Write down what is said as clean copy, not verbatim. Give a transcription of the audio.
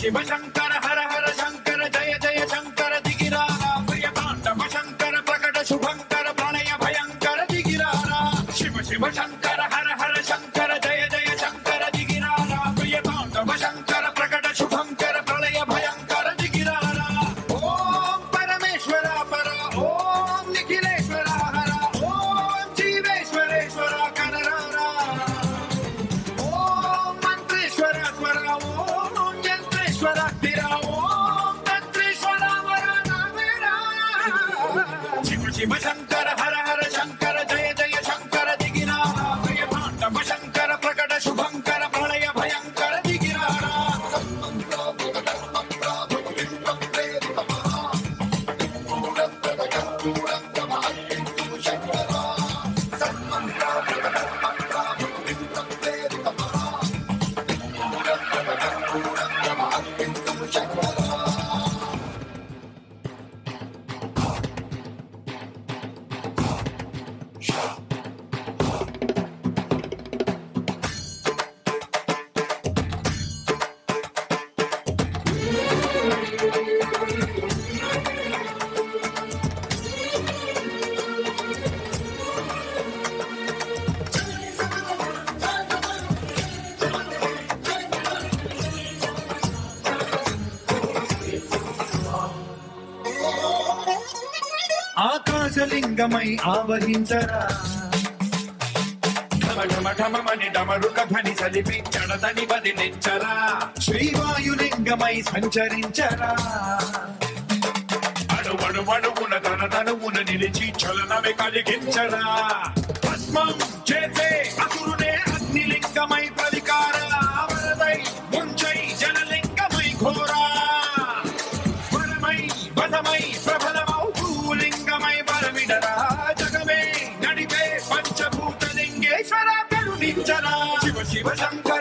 శివ శంకర హర హర శంకర జయ జయ శంకర దిగిరారా ప్రియ తాండవ శంకర ప్రకట శుభంకర ప్రణయ భయంకర దిగిరారా శివ శివ శంకర హర హర శంకర జయ జయ శంకర దిగిరారా ప్రియ తాండవ శంకర ప్రకట శుభంకర ప్రళయ భయంకర దిగిరారా ఓం పరమేశ్వర పర ఓం నిఖిలేశ్వర హర ఓం జీవేశ్వరేశ్వర కనరారా ఓం మంత్రేశ్వర స్వర ఓం యంత్రేశ్వర స్థిర ఓం తంత్రేశ్వర వర నావేరా శివ శివ శంకర హర హర శంకర జయ జయ శంకర దిగిరారా ప్రియ తాండవ శంకర ప్రకట శుభంకర ప్రళయ భయంకర దిగిరారా ఆకాశలింగమై ఆవహించరా ఢమఢమఢమని డమరుక ధ్వని సలిపి చడదని వదిలించరా శ్రీవాయులింగమై సంచరించరా అణువణువున తన తనువున నిలిచి చలనమే కలిగించరా భస్మం చేసే అసురునే అగ్నిలింగమై ప్రవికార వరదై ముంచై జనలింగమై ఘోరా వరమై వదమై ప్రబలమౌ భూలింగమై బలమిడరా జగమే నడిపే పంచభూత లింగేశ్వర కరుణించరా శివ శివ శంకర